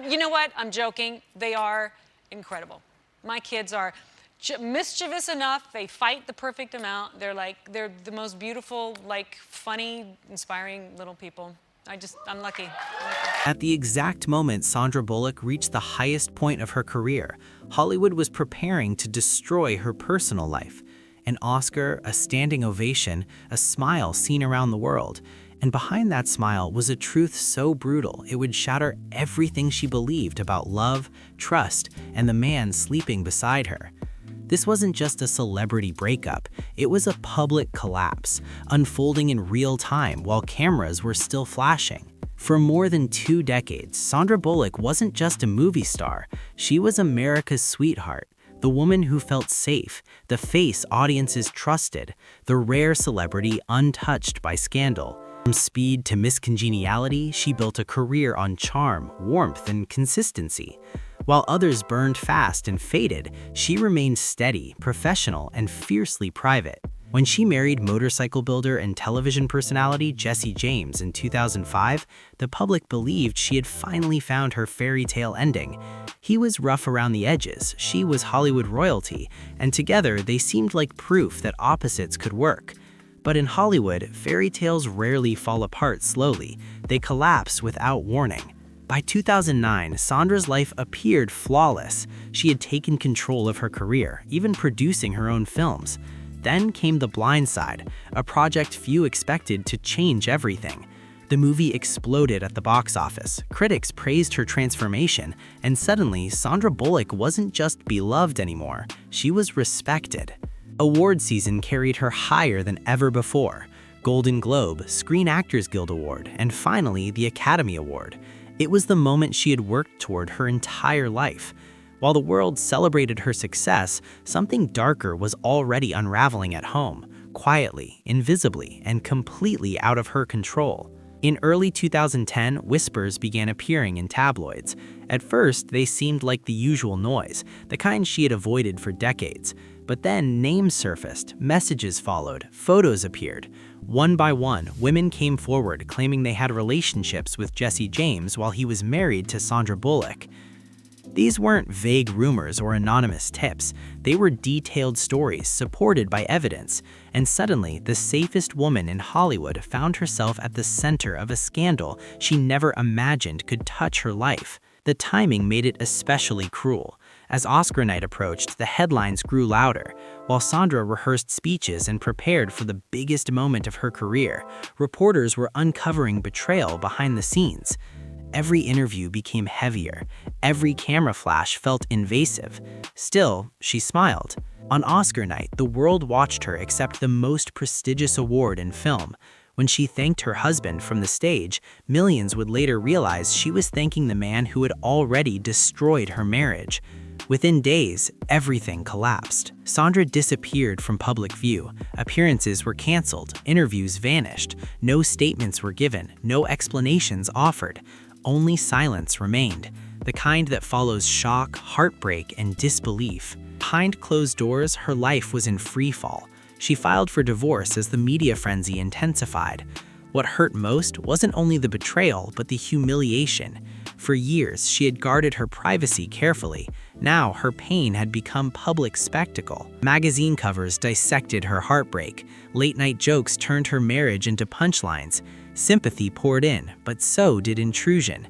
You know what? I'm joking. They are incredible. My kids are mischievous enough. They fight the perfect amount. They're the most beautiful, like, funny, inspiring little people. I'm lucky. At the exact moment Sandra Bullock reached the highest point of her career, Hollywood was preparing to destroy her personal life. An Oscar, a standing ovation, a smile seen around the world. And behind that smile was a truth so brutal it would shatter everything she believed about love, trust, and the man sleeping beside her. This wasn't just a celebrity breakup, it was a public collapse, unfolding in real time while cameras were still flashing. For more than 2 decades, Sandra Bullock wasn't just a movie star, she was America's sweetheart, the woman who felt safe, the face audiences trusted, the rare celebrity untouched by scandal. From Speed to Miss Congeniality, she built a career on charm, warmth, and consistency. While others burned fast and faded, she remained steady, professional, and fiercely private. When she married motorcycle builder and television personality Jesse James in 2005, the public believed she had finally found her fairy tale ending. He was rough around the edges, she was Hollywood royalty, and together they seemed like proof that opposites could work. But in Hollywood, fairy tales rarely fall apart slowly. They collapse without warning. By 2009, Sandra's life appeared flawless. She had taken control of her career, even producing her own films. Then came The Blind Side, a project few expected to change everything. The movie exploded at the box office. Critics praised her transformation, and suddenly Sandra Bullock wasn't just beloved anymore, she was respected. Award season carried her higher than ever before. Golden Globe, Screen Actors Guild Award, and finally the Academy Award. It was the moment she had worked toward her entire life. While the world celebrated her success, something darker was already unraveling at home, quietly, invisibly, and completely out of her control. In early 2010, whispers began appearing in tabloids. At first, they seemed like the usual noise, the kind she had avoided for decades. But then names surfaced, messages followed, photos appeared. One by one, women came forward claiming they had relationships with Jesse James while he was married to Sandra Bullock. These weren't vague rumors or anonymous tips. They were detailed stories supported by evidence. And suddenly, the safest woman in Hollywood found herself at the center of a scandal she never imagined could touch her life. The timing made it especially cruel. As Oscar night approached, the headlines grew louder. While Sandra rehearsed speeches and prepared for the biggest moment of her career, reporters were uncovering betrayal behind the scenes. Every interview became heavier. Every camera flash felt invasive. Still, she smiled. On Oscar night, the world watched her accept the most prestigious award in film. When she thanked her husband from the stage, millions would later realize she was thanking the man who had already destroyed her marriage. Within days, everything collapsed. Sandra disappeared from public view. Appearances were canceled, interviews vanished, no statements were given, no explanations offered. Only silence remained, the kind that follows shock, heartbreak, and disbelief. Behind closed doors, her life was in free fall. She filed for divorce as the media frenzy intensified. What hurt most wasn't only the betrayal, but the humiliation. For years, she had guarded her privacy carefully. Now, her pain had become public spectacle. Magazine covers dissected her heartbreak. Late-night jokes turned her marriage into punchlines. Sympathy poured in, but so did intrusion.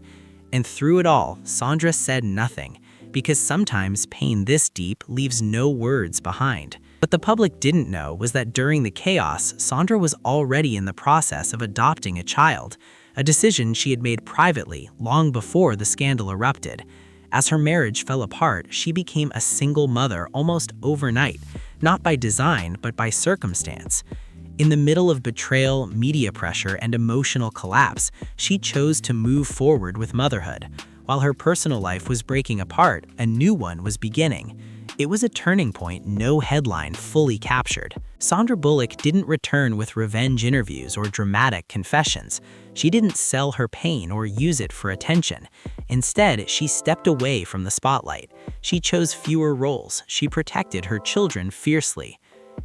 And through it all, Sandra said nothing, because sometimes pain this deep leaves no words behind. What the public didn't know was that during the chaos, Sandra was already in the process of adopting a child, a decision she had made privately long before the scandal erupted. As her marriage fell apart, she became a single mother almost overnight, not by design, but by circumstance. In the middle of betrayal, media pressure, and emotional collapse, she chose to move forward with motherhood. While her personal life was breaking apart, a new one was beginning. It was a turning point no headline fully captured. Sandra Bullock didn't return with revenge interviews or dramatic confessions. She didn't sell her pain or use it for attention. Instead, she stepped away from the spotlight. She chose fewer roles. She protected her children fiercely.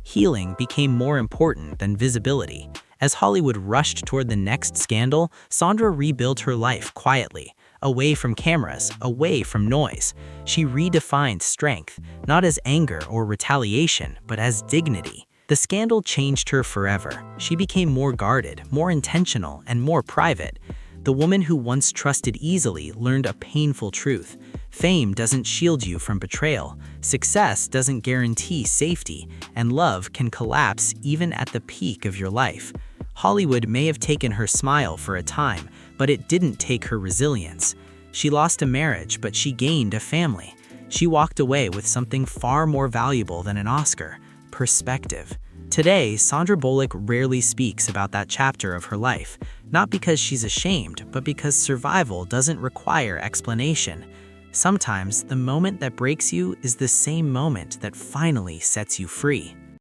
Healing became more important than visibility. As Hollywood rushed toward the next scandal, Sandra rebuilt her life quietly. away from cameras, away from noise. She redefined strength, not as anger or retaliation, but as dignity. The scandal changed her forever. She became more guarded, more intentional, and more private. The woman who once trusted easily learned a painful truth. Fame doesn't shield you from betrayal, success doesn't guarantee safety, and love can collapse even at the peak of your life. Hollywood may have taken her smile for a time, but it didn't take her resilience. She lost a marriage, but she gained a family. She walked away with something far more valuable than an Oscar: perspective. Today, Sandra Bullock rarely speaks about that chapter of her life, not because she's ashamed, but because survival doesn't require explanation. Sometimes the moment that breaks you is the same moment that finally sets you free.